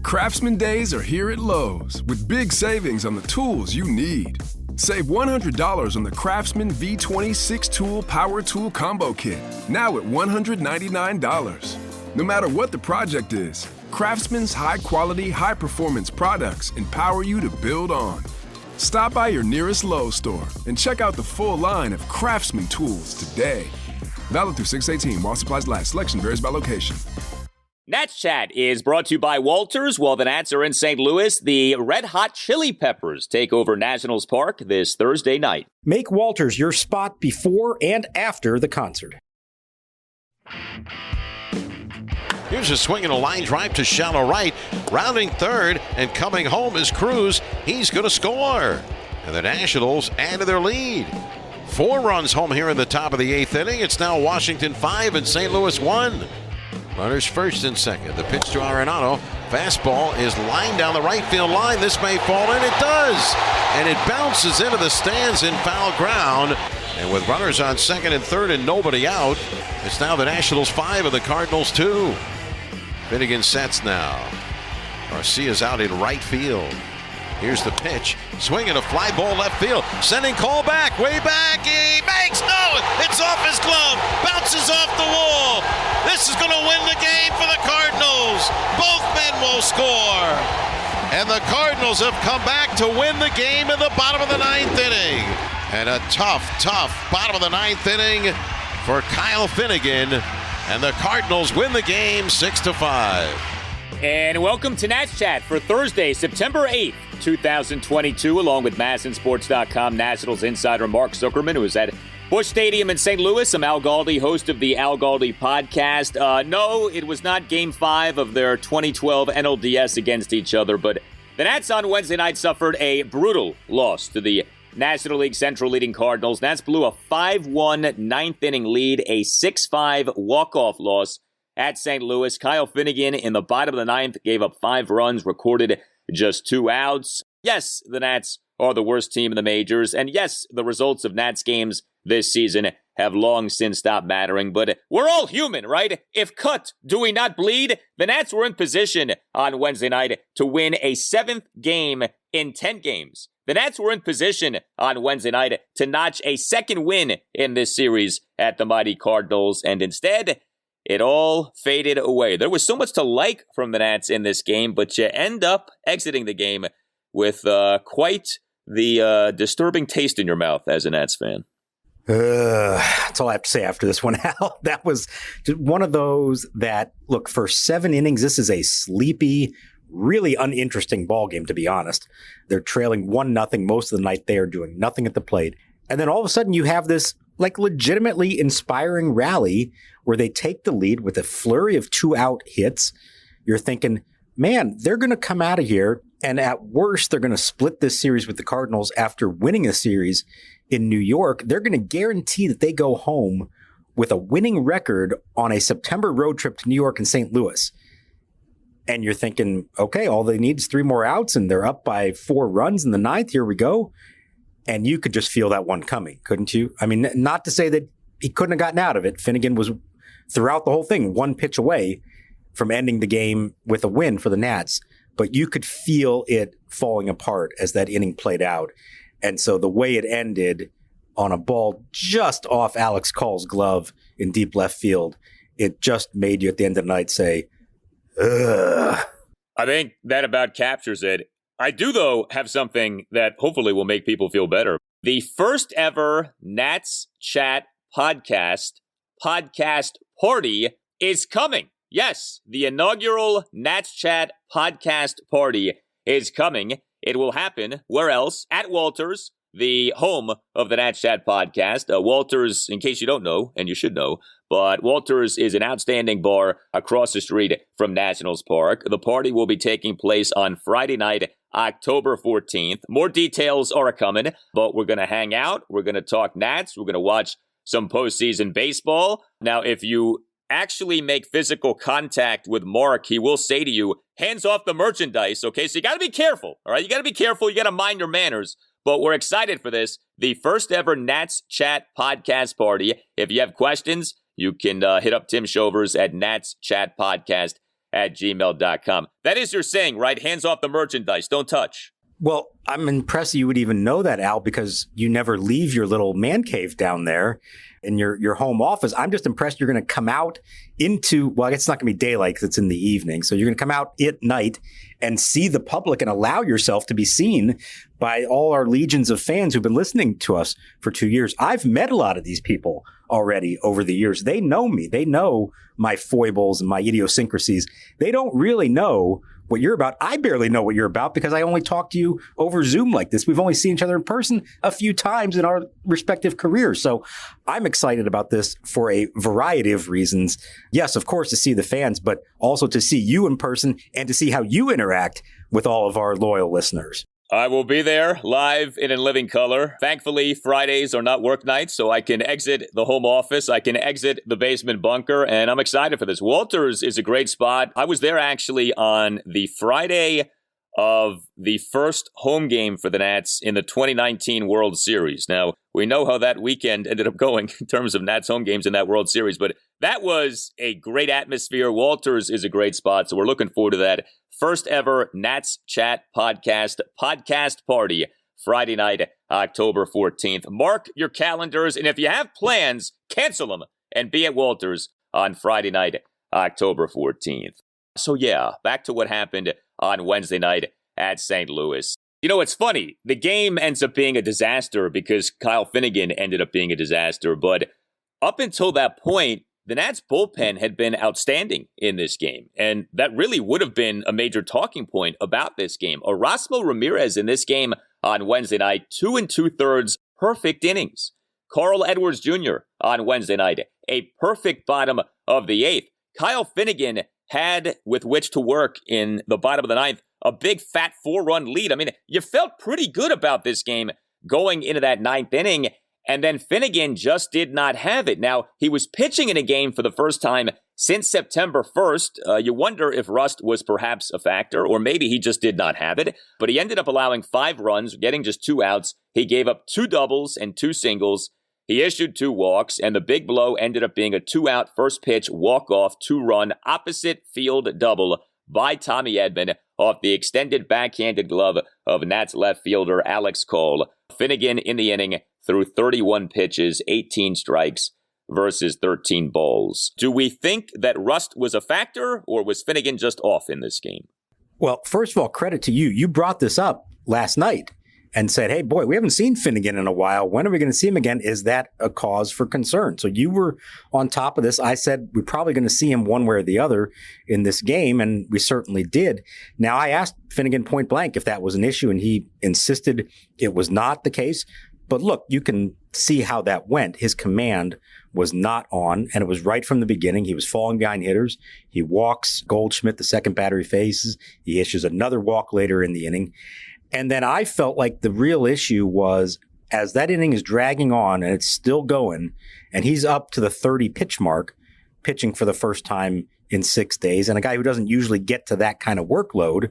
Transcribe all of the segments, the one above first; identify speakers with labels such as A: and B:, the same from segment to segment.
A: Craftsman Days are here at Lowe's with big savings on the tools you need. Save $100 on the Craftsman V20 6-tool power tool combo kit, now at $199. No matter what the project is, Craftsman's high-quality, high-performance products empower you to build on. Stop by your nearest Lowe's store and check out the full line of Craftsman tools today. Valid through 6/18 while supplies last. Selection varies by location.
B: Nats Chat is brought to you by Walters. While the Nats are in St. Louis, the Red Hot Chili Peppers take over Nationals Park this Thursday night.
C: Make Walters your spot before and after the concert.
D: Here's a swing and a line drive to shallow right. Rounding third and coming home is Cruz. He's going to score. And the Nationals add to their lead. 4 runs home here in the top of the 8th inning. It's now Washington 5 and St. Louis 1. Runners first and second. The pitch to Arenado. Fastball is lined down the right field line. This may fall in. It does. And it bounces into the stands in foul ground. And with runners on second and third and nobody out, it's now the Nationals 5 and the Cardinals 2. Finnegan sets now. Garcia's out in right field. Here's the pitch. Swinging a fly ball left field. Sending Cole back. Way back. He makes no. It's off his glove. Bounces off the wall. This is going to win the game for the Cardinals. Both men will score. And the Cardinals have come back to win the game in the bottom of the 9th inning. And a tough bottom of the 9th inning for Kyle Finnegan. And the Cardinals win the game 6-5.
B: And welcome to Nats Chat for Thursday, September 8th, 2022, along with MASNsports.com Nationals insider Mark Zuckerman, who is at Busch Stadium in St. Louis. I'm Al Galdi, host of the Al Galdi podcast. No, it was not Game 5 of their 2012 NLDS against each other, but the Nats on Wednesday night suffered a brutal loss to the National League Central leading Cardinals. Nats blew a 5-1 ninth inning lead, a 6-5 walk-off loss at St. Louis. Kyle Finnegan in the bottom of the 9th gave up 5 runs, recorded just 2 outs. Yes, the Nats are the worst team in the majors, and yes, the results of Nats games this season have long since stopped mattering, but we're all human, right? If cut, do we not bleed? The Nats were in position on Wednesday night to win a 7th game in 10 games. The Nats were in position on Wednesday night to notch a 2nd win in this series at the mighty Cardinals, and instead, it all faded away. There was so much to like from the Nats in this game, but you end up exiting the game with quite the disturbing taste in your mouth as a Nats fan.
C: That's all I have to say after this one, Al. That was one of those that, look, for 7 innings, this is a sleepy, really uninteresting ball game, to be honest. They're trailing 1-0 most of the night. They are doing nothing at the plate. And then all of a sudden you have this like legitimately inspiring rally where they take the lead with a flurry of 2-out hits. You're thinking, man, they're going to come out of here, and at worst, they're going to split this series with the Cardinals after winning a series in New York. They're going to guarantee that they go home with a winning record on a September road trip to New York and St. Louis. And you're thinking, okay, all they need is 3 more outs, and they're up by 4 runs in the 9th. Here we go. And you could just feel that one coming, couldn't you? I mean, not to say that he couldn't have gotten out of it. Finnegan was, throughout the whole thing, 1 pitch away from ending the game with a win for the Nats. But you could feel it falling apart as that inning played out. And so the way it ended on a ball just off Alex Call's glove in deep left field, it just made you at the end of the night say, ugh.
B: I think that about captures it. I do, though, have something that hopefully will make people feel better. The first ever Nats Chat podcast party is coming. Yes, the inaugural Nats Chat podcast party is coming. It will happen, where else? At Walters, the home of the Nats Chat podcast. Walters, in case you don't know, and you should know, but Walters is an outstanding bar across the street from Nationals Park. The party will be taking place on Friday night, October 14th. More details are coming, but we're going to hang out. We're going to talk Nats. We're going to watch some postseason baseball. Now, if you actually make physical contact with Mark, he will say to you, hands off the merchandise, okay? So you got to be careful, all right? You got to be careful. You got to mind your manners. But we're excited for this, the first ever Nats Chat podcast party. If you have questions, you can hit up Tim Shovers at Nats Chat Podcast @gmail.com. That is your saying, right? Hands off the merchandise. Don't touch.
C: Well, I'm impressed you would even know that, Al, because you never leave your little man cave down there in your home office. I'm just impressed you're going to come out into, well, I guess it's not going to be daylight because it's in the evening. So you're going to come out at night and see the public and allow yourself to be seen by all our legions of fans who've been listening to us for 2 years. I've met a lot of these people already over the years. They know me. They know my foibles and my idiosyncrasies. They don't really know what you're about. I barely know what you're about because I only talk to you over Zoom like this. We've only seen each other in person a few times in our respective careers. So I'm excited about this for a variety of reasons. Yes, of course, to see the fans, but also to see you in person and to see how you interact with all of our loyal listeners.
B: I will be there live and in living color. Thankfully, Fridays are not work nights, so I can exit the home office. I can exit the basement bunker, and I'm excited for this. Walters is a great spot. I was there actually on the Friday of the first home game for the Nats in the 2019 World Series. Now, we know how that weekend ended up going in terms of Nats home games in that World Series, but that was a great atmosphere. Walters is a great spot, so we're looking forward to that. First ever Nats Chat podcast party, Friday night, October 14th. Mark your calendars, and if you have plans, cancel them and be at Walters on Friday night, October 14th. So yeah, back to what happened on Wednesday night at St. Louis. You know, it's funny. The game ends up being a disaster because Kyle Finnegan ended up being a disaster, but up until that point, the Nats bullpen had been outstanding in this game, and that really would have been a major talking point about this game. Erasmo Ramirez in this game on Wednesday night, 2 2/3 perfect innings. Carl Edwards Jr. on Wednesday night, a perfect bottom of the 8th. Kyle Finnegan had with which to work in the bottom of the 9th, a big fat 4-run lead. I mean, you felt pretty good about this game going into that 9th inning. And then Finnegan just did not have it. Now, he was pitching in a game for the first time since September 1st. You wonder if rust was perhaps a factor, or maybe he just did not have it. But he ended up allowing 5 runs, getting just 2 outs. He gave up 2 doubles and 2 singles. He issued 2 walks, and the big blow ended up being a 2-out first pitch walk-off 2-run opposite field double by Tommy Edman off the extended backhanded glove of Nats left fielder Alex Cole. Finnegan in the inning threw 31 pitches, 18 strikes versus 13 balls. Do we think that rust was a factor, or was Finnegan just off in this game?
C: Well, first of all, credit to you. You brought this up last night and said, hey, boy, we haven't seen Finnegan in a while. When are we going to see him again? Is that a cause for concern? So you were on top of this. I said we're probably going to see him one way or the other in this game, and we certainly did. Now, I asked Finnegan point blank if that was an issue, and he insisted it was not the case. But look, you can see how that went. His command was not on, and it was right from the beginning. He was falling behind hitters. He walks Goldschmidt, the second batter he faces. He issues another walk later in the inning. And then I felt like the real issue was as that inning is dragging on and it's still going, and he's up to the 30 pitch mark, pitching for the first time in 6 days, and a guy who doesn't usually get to that kind of workload,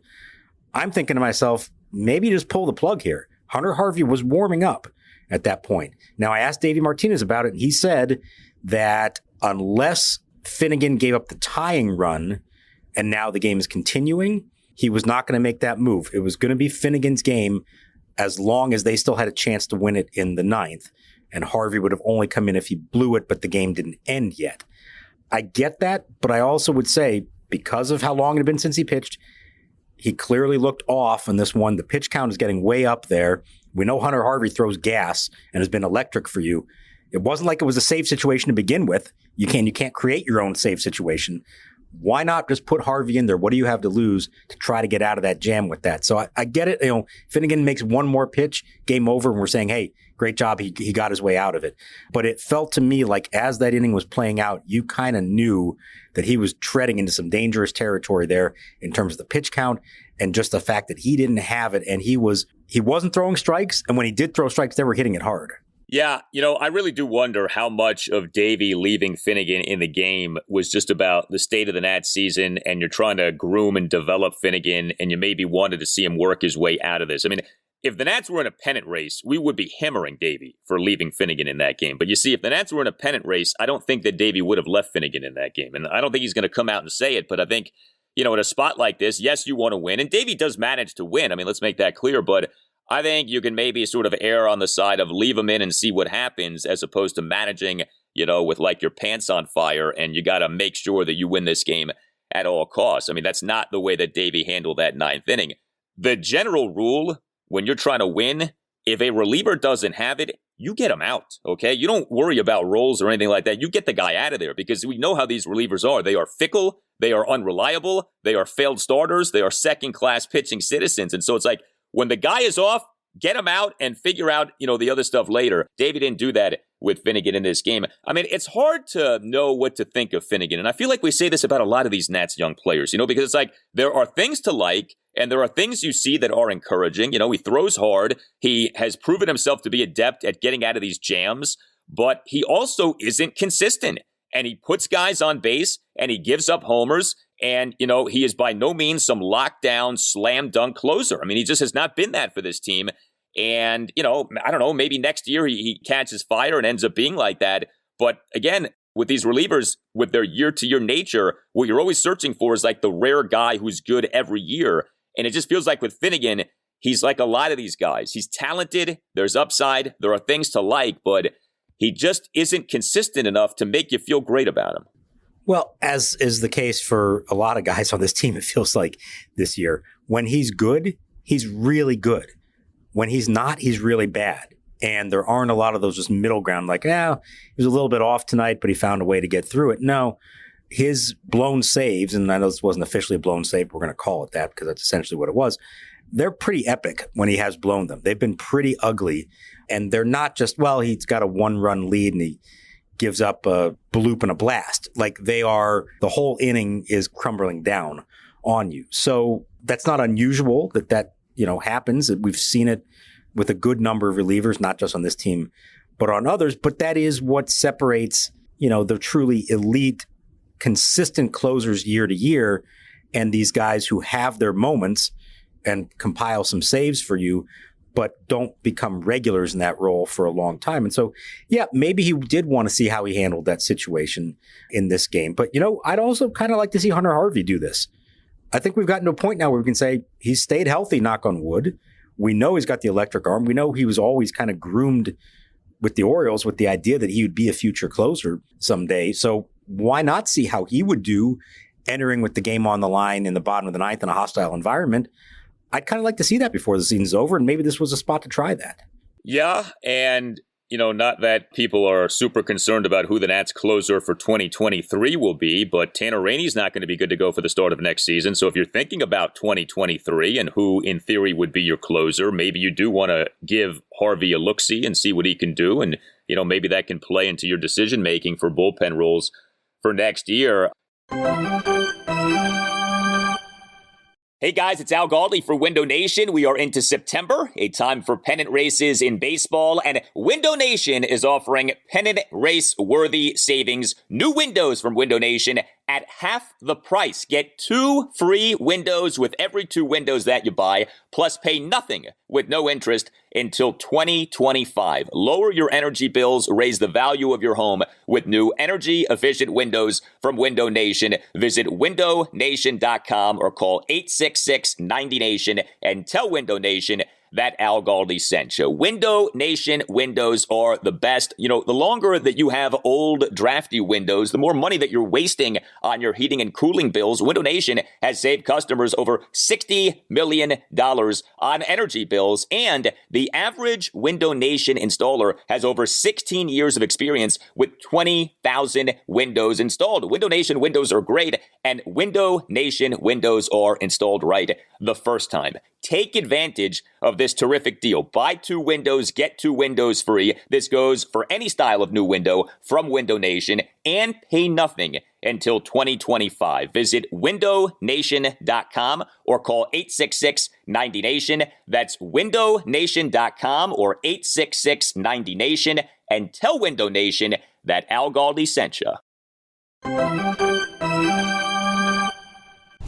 C: I'm thinking to myself, maybe just pull the plug here. Hunter Harvey was warming up at that point. Now, I asked Davey Martinez about it, and he said that unless Finnegan gave up the tying run and now the game is continuing, he was not going to make that move. It was going to be Finnegan's game as long as they still had a chance to win it in the 9th. And Harvey would have only come in if he blew it, but the game didn't end yet. I get that, but I also would say because of how long it had been since he pitched, he clearly looked off on this one. The pitch count is getting way up there. We know Hunter Harvey throws gas and has been electric for you. It wasn't like it was a safe situation to begin with. You can't create your own safe situation. Why not just put Harvey in there? What do you have to lose to try to get out of that jam with that? So I get it. Finnegan makes one more pitch, game over, and we're saying, hey, great job. He got his way out of it. But it felt to me like as that inning was playing out, you kind of knew that he was treading into some dangerous territory there in terms of the pitch count and just the fact that he didn't have it. And he wasn't throwing strikes. And when he did throw strikes, they were hitting it hard.
B: Yeah, I really do wonder how much of Davey leaving Finnegan in the game was just about the state of the Nats season, and you're trying to groom and develop Finnegan, and you maybe wanted to see him work his way out of this. I mean, if the Nats were in a pennant race, we would be hammering Davey for leaving Finnegan in that game. But you see, if the Nats were in a pennant race, I don't think that Davey would have left Finnegan in that game. And I don't think he's going to come out and say it, but I think, in a spot like this, yes, you want to win. And Davey does manage to win. I mean, let's make that clear. But I think you can maybe sort of err on the side of leave him in and see what happens as opposed to managing, with like your pants on fire and you got to make sure that you win this game at all costs. I mean, that's not the way that Davey handled that ninth inning. The general rule when you're trying to win, if a reliever doesn't have it, you get him out, okay? You don't worry about roles or anything like that. You get the guy out of there because we know how these relievers are. They are fickle. They are unreliable. They are failed starters. They are second-class pitching citizens. And so it's like when the guy is off, get him out and figure out, the other stuff later. Davey didn't do that with Finnegan in this game. I mean, it's hard to know what to think of Finnegan. And I feel like we say this about a lot of these Nats young players, because it's like there are things to like and there are things you see that are encouraging. He throws hard. He has proven himself to be adept at getting out of these jams, but he also isn't consistent. And he puts guys on base and he gives up homers. And, he is by no means some lockdown, slam dunk closer. I mean, he just has not been that for this team. And, I don't know, maybe next year he catches fire and ends up being like that. But again, with these relievers, with their year-to-year nature, what you're always searching for is like the rare guy who's good every year. And it just feels like with Finnegan, he's like a lot of these guys. He's talented. There's upside. There are things to like, but he just isn't consistent enough to make you feel great about him.
C: Well, as is the case for a lot of guys on this team, it feels like this year. When he's good, he's really good. When he's not, he's really bad. And there aren't a lot of those just middle ground like, he was a little bit off tonight, but he found a way to get through it. No, his blown saves, and I know this wasn't officially a blown save, we're going to call it that because that's essentially what it was. They're pretty epic when he has blown them. They've been pretty ugly. And they're not just, he's got a 1-run lead and he gives up a bloop and a blast. Like they are, the whole inning is crumbling down on you. So that's not unusual that happens. We've seen it with a good number of relievers, not just on this team, but on others. But that is what separates, the truly elite, consistent closers year to year and these guys who have their moments and compile some saves for you, but don't become regulars in that role for a long time. And so, maybe he did want to see how he handled that situation in this game. But, I'd also kind of like to see Hunter Harvey do this. I think we've gotten to a point now where we can say he's stayed healthy, knock on wood. We know he's got the electric arm. We know he was always kind of groomed with the Orioles with the idea that he would be a future closer someday. So why not see how he would do entering with the game on the line in the bottom of the ninth in a hostile environment? I'd kind of like to see that before the season's over, and maybe this was a spot to try that.
B: Yeah, and, not that people are super concerned about who the Nats closer for 2023 will be, but Tanner Rainey's not going to be good to go for the start of next season. So if you're thinking about 2023 and who, in theory, would be your closer, maybe you do want to give Harvey a look-see and see what he can do, and, maybe that can play into your decision-making for bullpen roles for next year. Hey guys, it's Al Galdi for Window Nation. We are into September, a time for pennant races in baseball, and Window Nation is offering pennant race-worthy savings. New windows from Window Nation at half the price. Get 2 free windows with every 2 windows that you buy, plus pay nothing with no interest until 2025. Lower your energy bills, raise the value of your home with new energy-efficient windows from Window Nation. Visit windownation.com or call 866-90NATION and tell Window Nation that Al Galdi sent you. Window Nation windows are the best. The longer that you have old, drafty windows, the more money that you're wasting on your heating and cooling bills. Window Nation has saved customers over $60 million on energy bills, and the average Window Nation installer has over 16 years of experience with 20,000 windows installed. Window Nation windows are great, and Window Nation windows are installed right the first time. Take advantage of this terrific deal. Buy 2 windows, get 2 windows free. This goes for any style of new window from Window Nation, and pay nothing until 2025. Visit windownation.com or call 866-90NATION. That's windownation.com or 866-90NATION and tell Window Nation that Al Galdi sent you.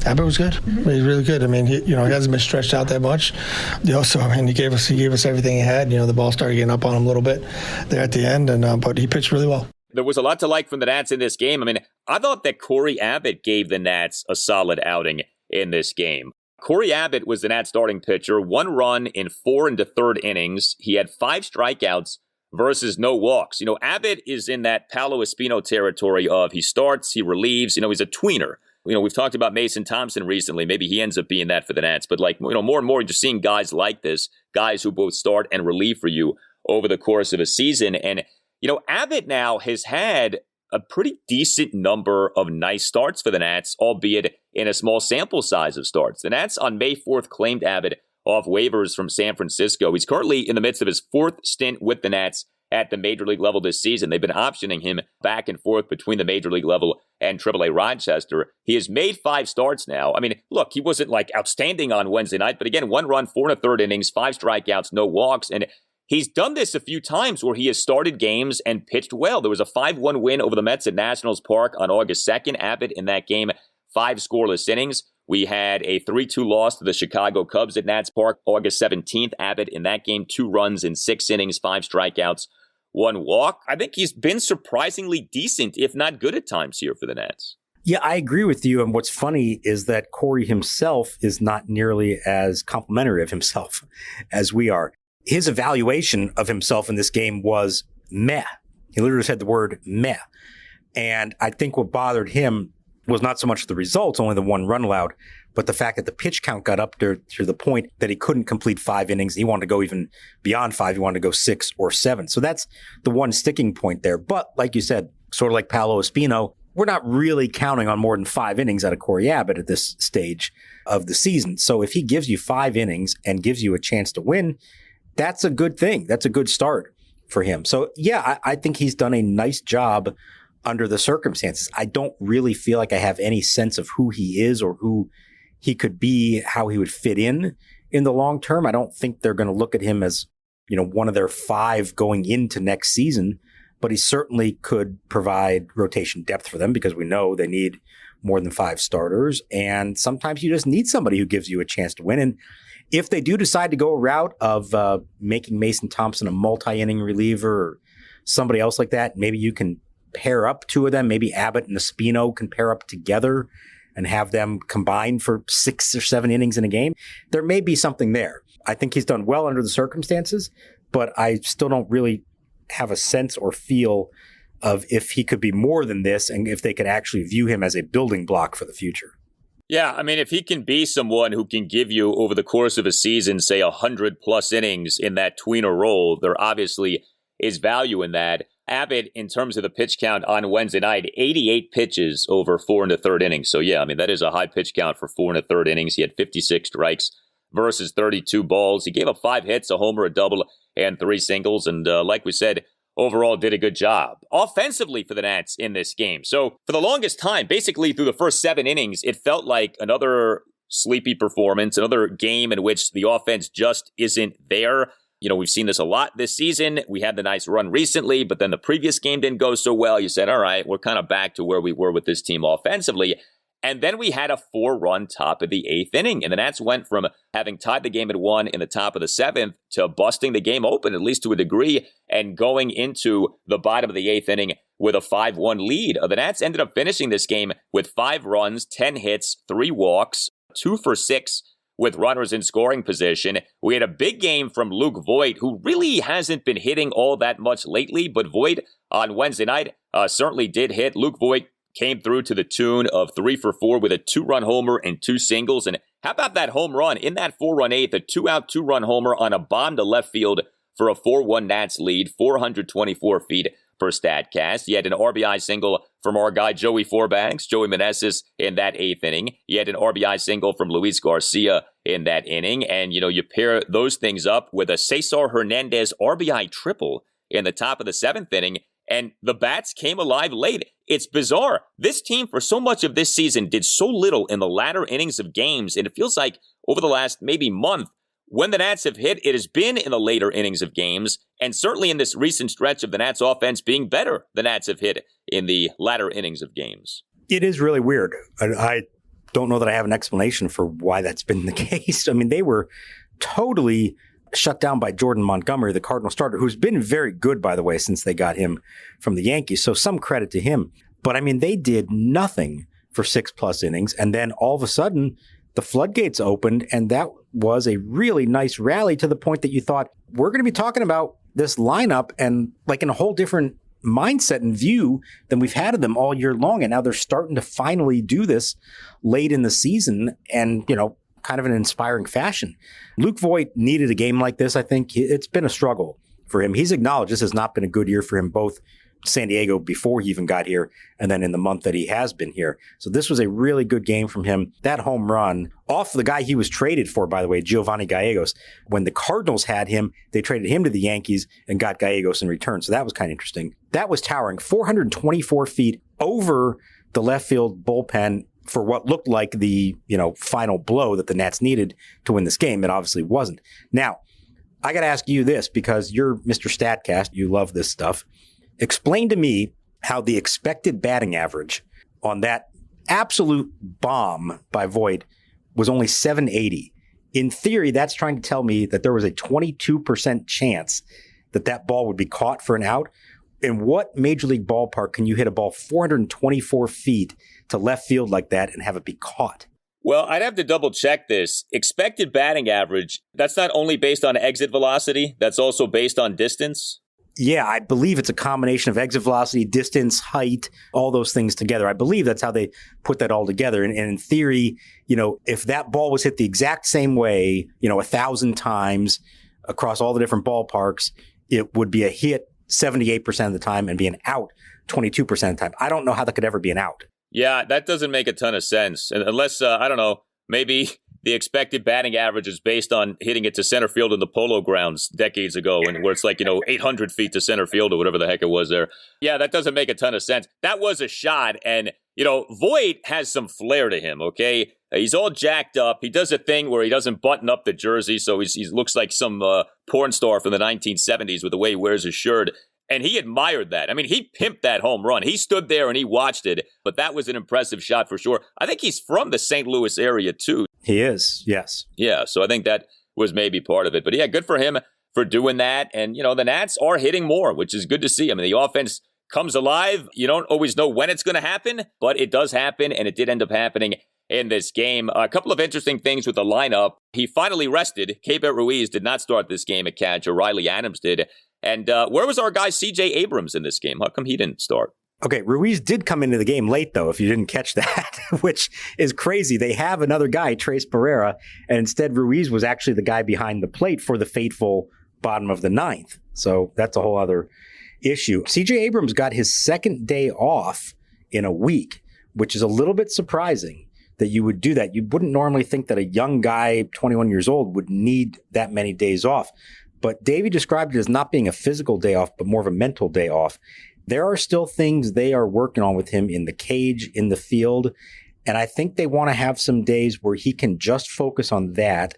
E: Abbott was good. He was really good. I mean, he hasn't been stretched out that much. He gave us everything he had. The ball started getting up on him a little bit there at the end, but he pitched really well.
B: There was a lot to like from the Nats in this game. I mean, I thought that Cory Abbott gave the Nats a solid outing in this game. Cory Abbott was the Nats starting pitcher, 1 run in 4 and a third innings. He had 5 strikeouts versus no walks. Abbott is in that Paolo Espino territory of he starts, he relieves, he's a tweener. We've talked about Mason Thompson recently. Maybe he ends up being that for the Nats. But more and more, you're seeing guys like this, guys who both start and relieve for you over the course of a season. And, Abbott now has had a pretty decent number of nice starts for the Nats, albeit in a small sample size of starts. The Nats on May 4th claimed Abbott off waivers from San Francisco. He's currently in the midst of his 4th stint with the Nats at the major league level this season. They've been optioning him back and forth between the major league level and AAA Rochester. He has made 5 starts now. Look, he wasn't outstanding on Wednesday night, but again, 1 run, 4 and a third innings, 5 strikeouts, no walks. And he's done this a few times where he has started games and pitched well. There was a 5-1 win over the Mets at Nationals Park on August 2nd. Abbott in that game, 5 scoreless innings. We had a 3-2 loss to the Chicago Cubs at Nats Park August 17th. Abbott in that game, 2 runs in 6 innings, 5 strikeouts, 1 walk. I think he's been surprisingly decent, if not good at times here for the Nats.
C: Yeah, I agree with you. And what's funny is that Cory himself is not nearly as complimentary of himself as we are. His evaluation of himself in this game was meh. He literally said the word meh. And I think what bothered him was not so much the results, only the 1 run allowed, but the fact that the pitch count got up to the point that he couldn't complete 5 innings. He wanted to go even beyond 5. He wanted to go 6 or 7. So that's the one sticking point there. But like you said, sort of like Paolo Espino, we're not really counting on more than 5 innings out of Cory Abbott at this stage of the season. So if he gives you 5 innings and gives you a chance to win, that's a good thing. That's a good start for him. So yeah, I think he's done a nice job under the circumstances. I don't really feel like I have any sense of who he is or who he could be, how he would fit in the long term. I don't think they're going to look at him as, one of their 5 going into next season, but he certainly could provide rotation depth for them because we know they need more than 5 starters. And sometimes you just need somebody who gives you a chance to win. And if they do decide to go a route of making Mason Thompson a multi-inning reliever or somebody else like that, maybe you can pair up 2 of them. Maybe Abbott and Espino can pair up together and have them combine for 6 or 7 innings in a game. There may be something there. I think he's done well under the circumstances, but I still don't really have a sense or feel of if he could be more than this and if they could actually view him as a building block for the future.
B: Yeah, if he can be someone who can give you over the course of a season, say 100+ innings in that tweener role, there obviously is value in that. Abbott, in terms of the pitch count on Wednesday night, 88 pitches over 4 and a third innings. So yeah, that is a high pitch count for 4 and a third innings. He had 56 strikes versus 32 balls. He gave up 5 hits, a homer, a double, and 3 singles. And like we said, overall did a good job offensively for the Nats in this game. So for the longest time, basically through the first 7 innings, it felt like another sleepy performance, another game in which the offense just isn't there. We've seen this a lot this season. We had the nice run recently, but then the previous game didn't go so well. You said, all right, we're kind of back to where we were with this team offensively. And then we had a 4-run top of the 8th inning. And the Nats went from having tied the game at 1 in the top of the 7th to busting the game open, at least to a degree, and going into the bottom of the 8th inning with a 5-1 lead. The Nats ended up finishing this game with 5 runs, 10 hits, 3 walks, 2 for 6 with runners in scoring position. We had a big game from Luke Voit, who really hasn't been hitting all that much lately, but Voit on Wednesday night certainly did hit. Luke Voit came through to the tune of 3 for 4 with a 2-run homer and 2 singles. And how about that home run in that 4-run 8th, a 2-out, 2-run homer on a bomb to left field for a 4-1 Nats lead, 424 feet per StatCast. He had an RBI single from our guy Joey Meneses in that 8th inning. He had an RBI single from Luis Garcia in that inning. And, you pair those things up with a Cesar Hernandez RBI triple in the top of the 7th inning, and the bats came alive late. It's bizarre. This team, for so much of this season, did so little in the latter innings of games, and it feels like over the last maybe month, when the Nats have hit, it has been in the later innings of games, and certainly in this recent stretch of the Nats offense being better, the Nats have hit in the latter innings of games.
C: It is really weird. I don't know that I have an explanation for why that's been the case. They were totally shut down by Jordan Montgomery, the Cardinal starter, who's been very good, by the way, since they got him from the Yankees. So some credit to him. But I mean, they did nothing for 6+ innings. And then all of a sudden, the floodgates opened, and that was a really nice rally to the point that you thought, we're going to be talking about this lineup and like in a whole different mindset and view than we've had of them all year long. And now they're starting to finally do this late in the season and, kind of an inspiring fashion. Luke Voit needed a game like this. I think it's been a struggle for him. He's acknowledged this has not been a good year for him, both San Diego before he even got here and then in the month that he has been here. So this was a really good game from him. That home run off the guy he was traded for, by the way, Giovanni Gallegos. When the Cardinals had him, they traded him to the Yankees and got Gallegos in return. So that was kind of interesting. That was towering 424 feet over the left field bullpen for what looked like the, final blow that the Nats needed to win this game. It obviously wasn't. Now, I got to ask you this because you're Mr. Statcast. You love this stuff. Explain to me how the expected batting average on that absolute bomb by Voit was only 780. In theory, that's trying to tell me that there was a 22% chance that that ball would be caught for an out. In what major league ballpark can you hit a ball 424 feet to left field like that and have it be caught?
B: Well, I'd have to double check this. Expected batting average, that's not only based on exit velocity, that's also based on distance.
C: Yeah, I believe it's a combination of exit velocity, distance, height, all those things together. I believe that's how they put that all together. And in theory, if that ball was hit the exact same way, 1,000 times across all the different ballparks, it would be a hit 78% of the time and be an out 22% of the time. I don't know how that could ever be an out.
B: Yeah, that doesn't make a ton of sense. Unless, I don't know, maybe the expected batting average is based on hitting it to center field in the Polo Grounds decades ago, and where it's like, 800 feet to center field or whatever the heck it was there. Yeah, that doesn't make a ton of sense. That was a shot, and, Voit has some flair to him, okay? He's all jacked up. He does a thing where he doesn't button up the jersey, so he looks like some porn star from the 1970s with the way he wears his shirt. And he admired that. I mean, he pimped that home run. He stood there and he watched it, but that was an impressive shot for sure. I think he's from the St. Louis area, too.
C: He is, yes.
B: Yeah, so I think that was maybe part of it. But yeah, good for him for doing that. And, the Nats are hitting more, which is good to see. I mean, the offense comes alive. You don't always know when it's going to happen, but it does happen, and it did end up happening in this game. A couple of interesting things with the lineup. He finally rested. Keibert Ruiz did not start this game at catcher. Riley Adams did. And where was our guy CJ Abrams in this game? How come he didn't start?
C: Okay, Ruiz did come into the game late, though, if you didn't catch that, which is crazy. They have another guy, Trace Pereira, and instead Ruiz was actually the guy behind the plate for the fateful bottom of the ninth. So that's a whole other issue. CJ Abrams got his second day off in a week, which is a little bit surprising that you would do that. You wouldn't normally think that a young guy, 21 years old, would need that many days off. But Davey described it as not being a physical day off, but more of a mental day off. There are still things they are working on with him in the cage, in the field. And I think they want to have some days where he can just focus on that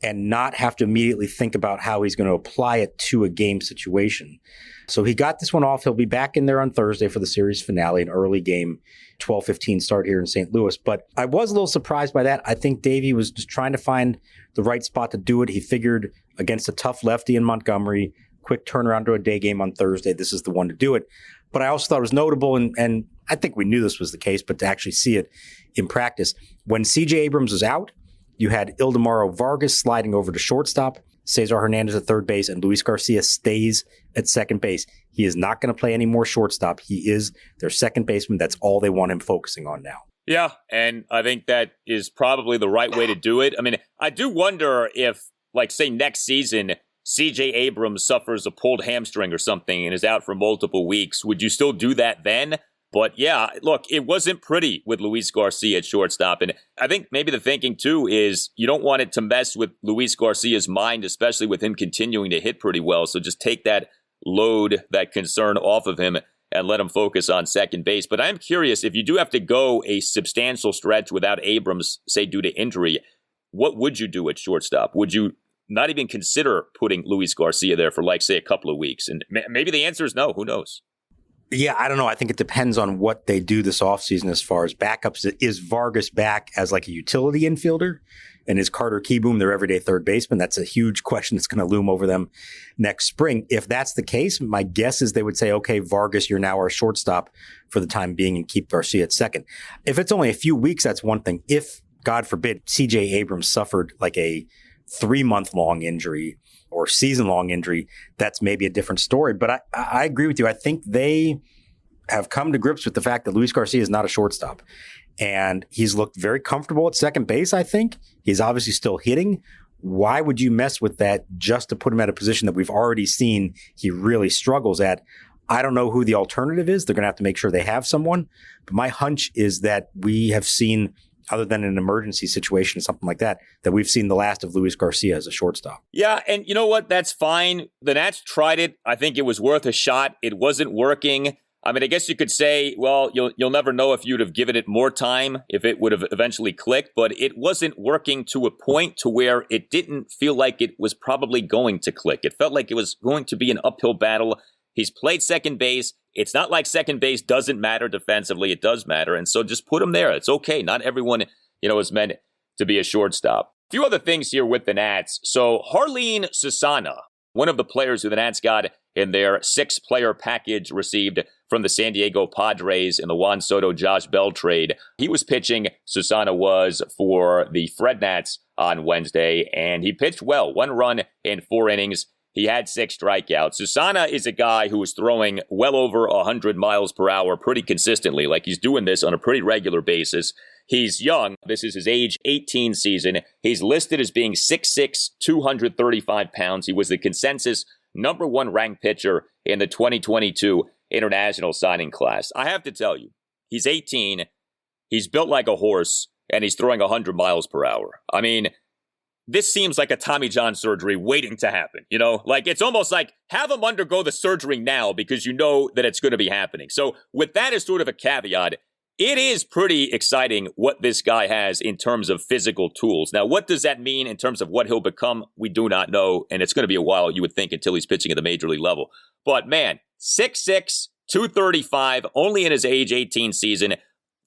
C: and not have to immediately think about how he's going to apply it to a game situation. So he got this one off. He'll be back in there on Thursday for the series finale, an early game, 12:15 start here in St. Louis. But I was a little surprised by that. I think Davey was just trying to find the right spot to do it. He figured against a tough lefty in Montgomery, quick turnaround to a day game on Thursday, this is the one to do it. But I also thought it was notable, and I think we knew this was the case, but to actually see it in practice. When CJ Abrams was out, you had Ildemaro Vargas sliding over to shortstop, Cesar Hernandez at third base, and Luis Garcia stays at second base. He is not going to play any more shortstop. He is their second baseman. That's all they want him focusing on now.
B: Yeah, and I think that is probably the right way to do it. I mean, I do wonder if, like, say next season, CJ Abrams suffers a pulled hamstring or something and is out for multiple weeks. Would you still do that then? But yeah, look, it wasn't pretty with Luis Garcia at shortstop. And I think maybe the thinking, too, is you don't want it to mess with Luis Garcia's mind, especially with him continuing to hit pretty well. So just take that load, that concern off of him and let him focus on second base. But I'm curious, if you do have to go a substantial stretch without Abrams, say due to injury, what would you do at shortstop? Would you not even consider putting Luis Garcia there for, like, say, a couple of weeks? And maybe the answer is no. Who knows?
C: Yeah, I don't know. I think it depends on what they do this offseason as far as backups. Is Vargas back as like a utility infielder? And is Carter Kieboom their everyday third baseman? That's a huge question that's going to loom over them next spring. If that's the case, my guess is they would say, okay, Vargas, you're now our shortstop for the time being and keep Garcia at second. If it's only a few weeks, that's one thing. If, God forbid, CJ Abrams suffered like a 3-month-long injury or season-long injury, that's maybe a different story. But I agree with you. I think they have come to grips with the fact that Luis Garcia is not a shortstop. And he's looked very comfortable at second base, I think. He's obviously still hitting. Why would you mess with that just to put him at a position that we've already seen he really struggles at? I don't know who the alternative is. They're going to have to make sure they have someone. But my hunch is that we have seen, other than an emergency situation, something like that we've seen the last of Luis Garcia as a shortstop.
B: Yeah, and you know what? That's fine. The Nats tried it. I think it was worth a shot. It wasn't working. I mean, I guess you could say, well, you'll never know if you'd have given it more time, if it would have eventually clicked, but it wasn't working to a point to where it didn't feel like it was probably going to click. It felt like it was going to be an uphill battle. He's played second base. It's not like second base doesn't matter defensively. It does matter. And so just put him there. It's okay. Not everyone, is meant to be a shortstop. A few other things here with the Nats. So Jarlin Susana, one of the players who the Nats got in their 6-player package received from the San Diego Padres in the Juan Soto, Josh Bell trade. He was pitching, Susana was, for the Fred Nats on Wednesday, and he pitched well. 1 run in 4 innings. He had 6 strikeouts. Susana is a guy who is throwing well over 100 miles per hour pretty consistently. Like, he's doing this on a pretty regular basis. He's young. This is his age 18 season. He's listed as being 6'6", 235 pounds. He was the consensus number 1 ranked pitcher in the 2022 international signing class. I have to tell you, he's 18, he's built like a horse, and he's throwing 100 miles per hour. I mean, this seems like a Tommy John surgery waiting to happen, Like, it's almost like, have him undergo the surgery now because you know that it's going to be happening. So with that as sort of a caveat, it is pretty exciting what this guy has in terms of physical tools. Now, what does that mean in terms of what he'll become? We do not know, and it's going to be a while, you would think, until he's pitching at the major league level. But man, 6'6", 235, only in his age 18 season,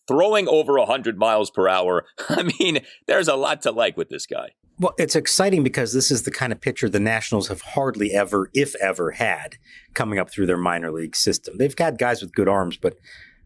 B: throwing over 100 miles per hour. I mean, there's a lot to like with this guy.
C: Well, it's exciting because this is the kind of pitcher the Nationals have hardly ever, if ever, had coming up through their minor league system. They've got guys with good arms, but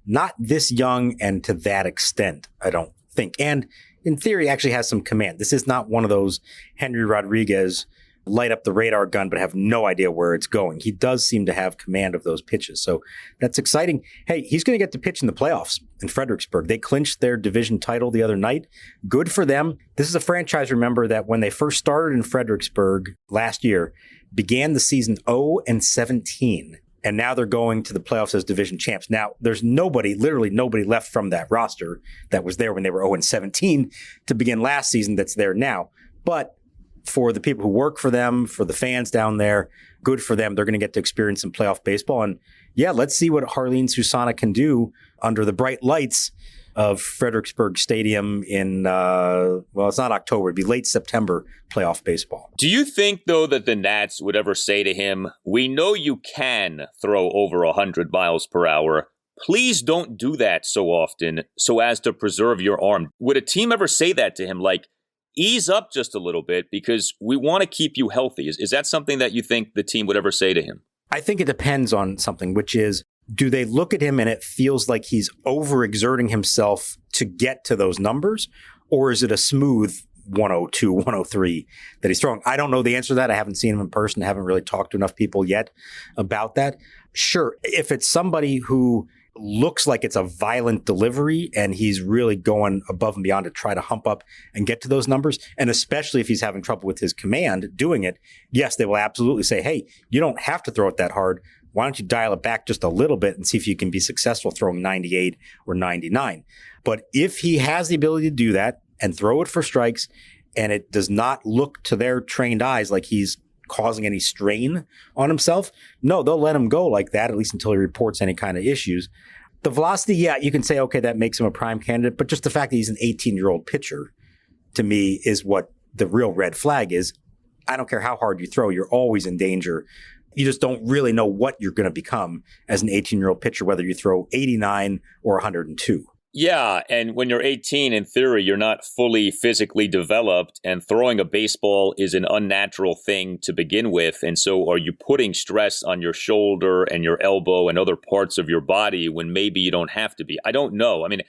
C: not this young and to that extent, I don't think. And in theory, actually has some command. This is not one of those Henry Rodriguez light up the radar gun, but have no idea where it's going. He does seem to have command of those pitches. So that's exciting. Hey, he's going to get to pitch in the playoffs in Fredericksburg. They clinched their division title the other night. Good for them. This is a franchise, remember, that when they first started in Fredericksburg last year, began the season 0-17. And now they're going to the playoffs as division champs. Now, there's literally nobody left from that roster that was there when they were 0-17 to begin last season that's there now. But for the people who work for them, for the fans down there, good for them. They're going to get to experience some playoff baseball. And yeah, let's see what Jarlin Susana can do under the bright lights of Fredericksburg Stadium in, it's not October, it'd be late September playoff baseball.
B: Do you think, though, that the Nats would ever say to him, we know you can throw over 100 miles per hour. Please don't do that so often so as to preserve your arm. Would a team ever say that to him, like, ease up just a little bit because we want to keep you healthy? Is that something that you think the team would ever say to him?
C: I think it depends on something, which is, do they look at him and it feels like he's overexerting himself to get to those numbers? Or is it a smooth 102, 103 that he's throwing? I don't know the answer to that. I haven't seen him in person. I haven't really talked to enough people yet about that. Sure, if it's somebody who looks like it's a violent delivery and he's really going above and beyond to try to hump up and get to those numbers, and especially if he's having trouble with his command doing it, yes, they will absolutely say, hey, you don't have to throw it that hard. Why don't you dial it back just a little bit and see if you can be successful throwing 98 or 99? But if he has the ability to do that and throw it for strikes, and it does not look to their trained eyes like he's causing any strain on himself, no, they'll let him go like that, at least until he reports any kind of issues. The velocity, yeah, you can say, okay, that makes him a prime candidate, but just the fact that he's an 18-year-old pitcher, to me, is what the real red flag is. I don't care how hard you throw, you're always in danger, You just don't really know what you're going to become as an 18-year-old pitcher, whether you throw 89 or 102.
B: Yeah, and when you're 18, in theory, you're not fully physically developed, and throwing a baseball is an unnatural thing to begin with. And so are you putting stress on your shoulder and your elbow and other parts of your body when maybe you don't have to be? I don't know. I mean,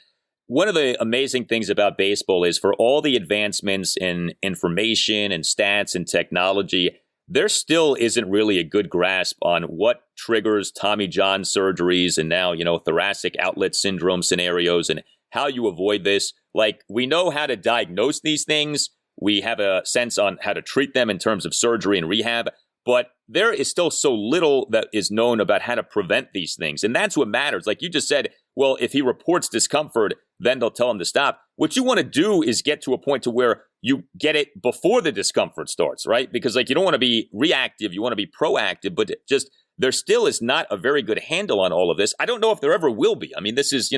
B: one of the amazing things about baseball is for all the advancements in information and stats and technology, there still isn't really a good grasp on what triggers Tommy John surgeries and now, thoracic outlet syndrome scenarios and how you avoid this. Like, we know how to diagnose these things. We have a sense on how to treat them in terms of surgery and rehab, but there is still so little that is known about how to prevent these things. And that's what matters. Like you just said, well, if he reports discomfort, then they'll tell him to stop. What you want to do is get to a point to where you get it before the discomfort starts, right? Because you don't want to be reactive, you want to be proactive, but just there still is not a very good handle on all of this. I don't know if there ever will be. I mean, this is,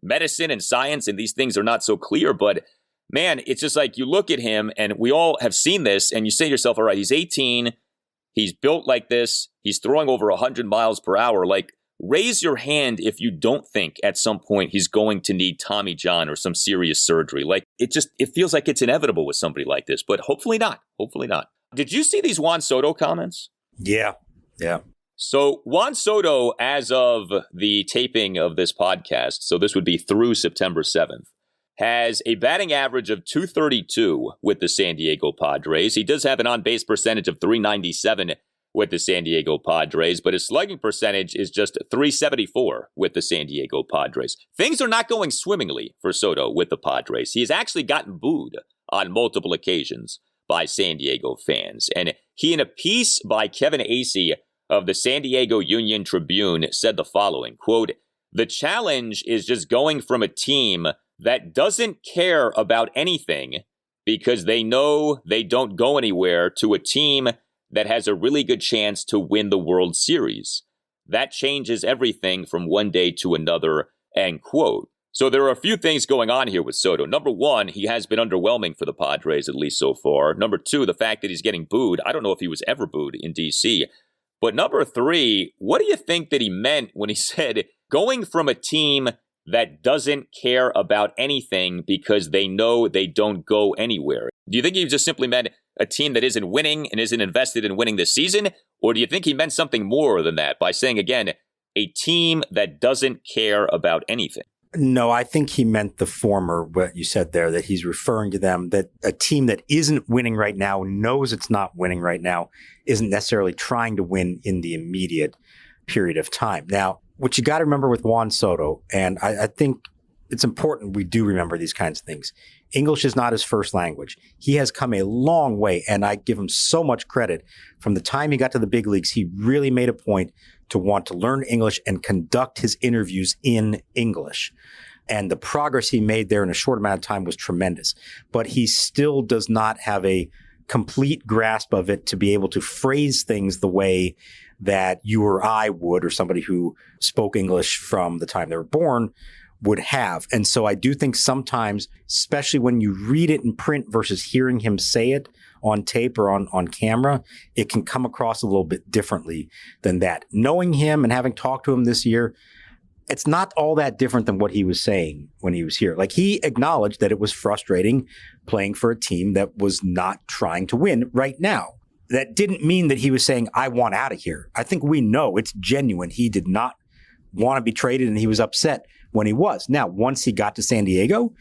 B: medicine and science, and these things are not so clear, but man, it's just like you look at him and we all have seen this and you say to yourself, all right, he's 18, he's built like this, he's throwing over 100 miles per hour. Like, raise your hand if you don't think at some point he's going to need Tommy John or some serious surgery. Like, it feels like it's inevitable with somebody like this, but hopefully not. Hopefully not. Did you see these Juan Soto comments?
C: Yeah.
B: So Juan Soto, as of the taping of this podcast, so this would be through September 7th, has a batting average of .232 with the San Diego Padres. He does have an on-base percentage of .397 with the San Diego Padres, but his slugging percentage is just .374 with the San Diego Padres. Things are not going swimmingly for Soto with the Padres. He has actually gotten booed on multiple occasions by San Diego fans. And he, in a piece by Kevin Acee of the San Diego Union Tribune, said the following, quote, "The challenge is just going from a team that doesn't care about anything because they know they don't go anywhere to a team that has a really good chance to win the World Series. That changes everything from one day to another," end quote. So there are a few things going on here with Soto. Number one, he has been underwhelming for the Padres, at least so far. Number two, the fact that he's getting booed. I don't know if he was ever booed in D.C. But number three, what do you think that he meant when he said going from a team that doesn't care about anything because they know they don't go anywhere? Do you think he just simply meant a team that isn't winning and isn't invested in winning this season? Or do you think he meant something more than that by saying, again, a team that doesn't care about anything?
C: No, I think he meant the former, what you said there, that he's referring to them, that a team that isn't winning right now, knows it's not winning right now, isn't necessarily trying to win in the immediate period of time. Now, what you got to remember with Juan Soto, and I think it's important we do remember these kinds of things. English is not his first language. He has come a long way, and I give him so much credit. From the time he got to the big leagues, he really made a point to want to learn English and conduct his interviews in English. And the progress he made there in a short amount of time was tremendous. But he still does not have a complete grasp of it to be able to phrase things the way that you or I would, or somebody who spoke English from the time they were born would have. And so I do think sometimes, especially when you read it in print versus hearing him say it on tape or on camera, it can come across a little bit differently than that. Knowing him and having talked to him this year, it's not all that different than what he was saying when he was here. Like, he acknowledged that it was frustrating playing for a team that was not trying to win right now. That didn't mean that he was saying, I want out of here. I think we know it's genuine. He did not want to be traded, and he was upset when he was. Now, once he got to San Diego,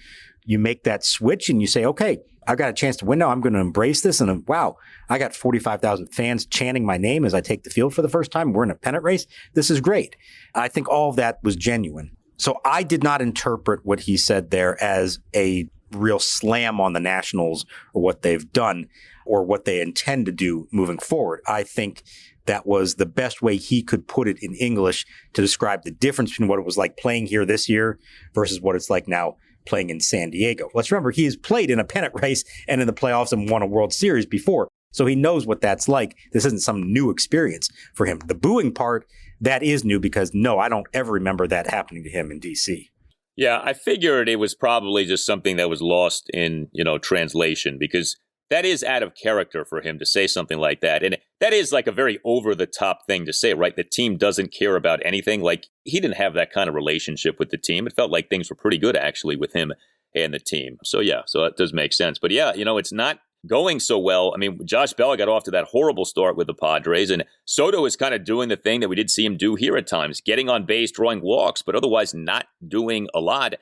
C: you make that switch and you say, okay, I've got a chance to win now. I'm going to embrace this. And wow, I got 45,000 fans chanting my name as I take the field for the first time. We're in a pennant race. This is great. I think all of that was genuine. So I did not interpret what he said there as a real slam on the Nationals or what they've done or what they intend to do moving forward. I think that was the best way he could put it in English to describe the difference between what it was like playing here this year versus what it's like now playing in San Diego. Let's remember, he has played in a pennant race and in the playoffs and won a World Series before. So he knows what that's like. This isn't some new experience for him. The booing part, that is new because, no, I don't ever remember that happening to him in D.C.
B: Yeah, I figured it was probably just something that was lost in, translation, because that is out of character for him to say something like that. And that is like a very over-the-top thing to say, right? The team doesn't care about anything. Like, he didn't have that kind of relationship with the team. It felt like things were pretty good, actually, with him and the team. So, yeah, so that does make sense. But, yeah, it's not going so well. I mean, Josh Bell got off to that horrible start with the Padres, and Soto is kind of doing the thing that we did see him do here at times, getting on base, drawing walks, but otherwise not doing a lot.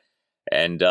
B: And,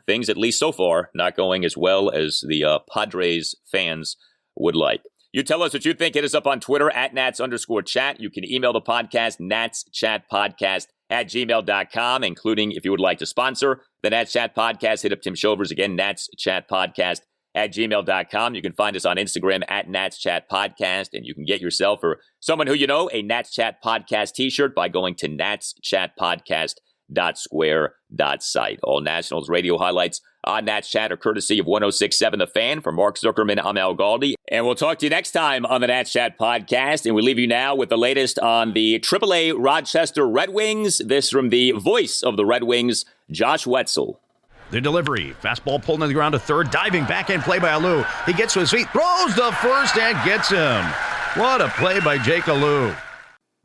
B: things, at least so far, not going as well as the Padres fans would like. You tell us what you think. Hit us up on Twitter at @Nats_chat. You can email the podcast, natschatpodcast@gmail.com, including if you would like to sponsor the Nats Chat Podcast. Hit up Tim Shovers again, natschatpodcast@gmail.com. You can find us on Instagram at Nats Chat Podcast, and you can get yourself or someone who you know a Nats Chat Podcast t-shirt by going to natschatpodcast.square.site. All Nationals radio highlights on Nats Chat are courtesy of 106.7 The Fan. For Mark Zuckerman, I'm Al Galdi. And we'll talk to you next time on the Nats Chat Podcast. And we leave you now with the latest on the AAA Rochester Red Wings. This from the voice of the Red Wings, Josh Wetzel.
F: The delivery, fastball pulled into the ground to third, diving backhand play by Alou. He gets to his feet, throws the first and gets him. What a play by Jake Alou.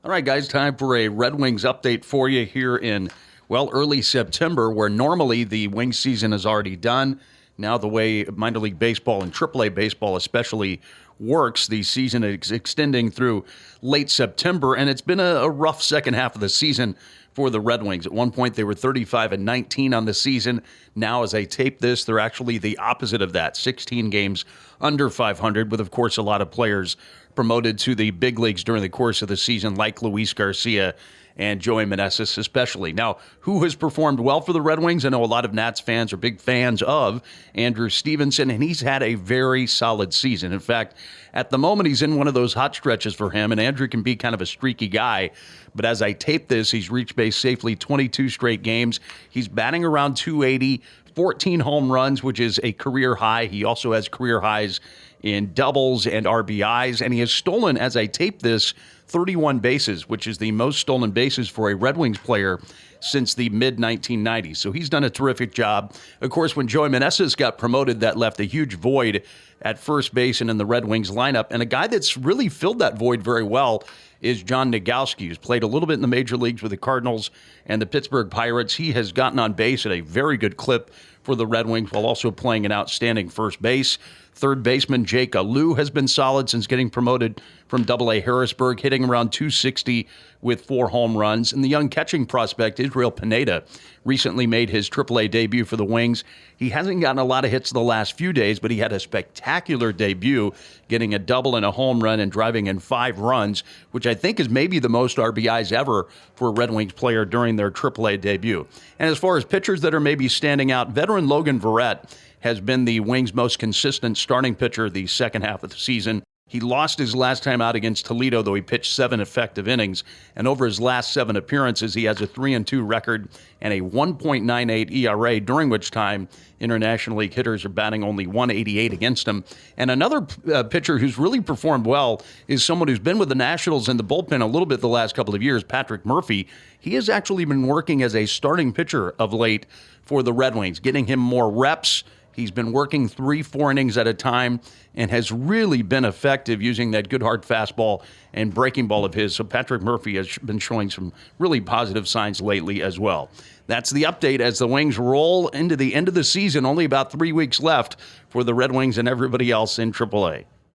F: All right, guys, time for a Red Wings update for you here in, early September, where normally the Wings season is already done. Now the way minor league baseball and AAA baseball especially works, the season is extending through late September, and it's been a rough second half of the season for the Red Wings. At one point, they were 35-19 on the season. Now, as I tape this, they're actually the opposite of that, 16 games under 500, with, of course, a lot of players promoted to the big leagues during the course of the season, like Luis Garcia and Joey Meneses especially. Now, who has performed well for the Red Wings? I know a lot of Nats fans are big fans of Andrew Stevenson, and he's had a very solid season. In fact, at the moment, he's in one of those hot stretches for him, and Andrew can be kind of a streaky guy. But as I tape this, he's reached base safely 22 straight games. He's batting around 280, 14 home runs, which is a career high. He also has career highs in doubles and RBIs, and he has stolen, as I tape this, 31 bases, which is the most stolen bases for a Red Wings player since the mid-1990s. So he's done a terrific job. Of course, when Joey Meneses got promoted, that left a huge void at first base and in the Red Wings lineup. And a guy that's really filled that void very well is John Nogowski, who's played a little bit in the major leagues with the Cardinals and the Pittsburgh Pirates. He has gotten on base at a very good clip for the Red Wings while also playing an outstanding first base. Third baseman Jake Alou has been solid since getting promoted from AA Harrisburg, hitting around 260 with 4 home runs. And the young catching prospect, Israel Pineda, recently made his AAA debut for the Wings. He hasn't gotten a lot of hits the last few days, but he had a spectacular debut, getting a double and a home run and driving in 5 runs, which I think is maybe the most RBIs ever for a Red Wings player during their AAA debut. And as far as pitchers that are maybe standing out, veteran Logan Voit has been the Wings' most consistent starting pitcher the second half of the season. He lost his last time out against Toledo, though he pitched 7 effective innings. And over his last 7 appearances, he has a 3-2 record and a 1.98 ERA, during which time International League hitters are batting only 188 against him. And another pitcher who's really performed well is someone who's been with the Nationals in the bullpen a little bit the last couple of years, Patrick Murphy. He has actually been working as a starting pitcher of late for the Red Wings, getting him more reps. He's been working 3-4 innings at a time and has really been effective using that good hard fastball and breaking ball of his. So Patrick Murphy has been showing some really positive signs lately as well. That's the update as the Wings roll into the end of the season. Only about 3 weeks left for the Red Wings and everybody else in AAA.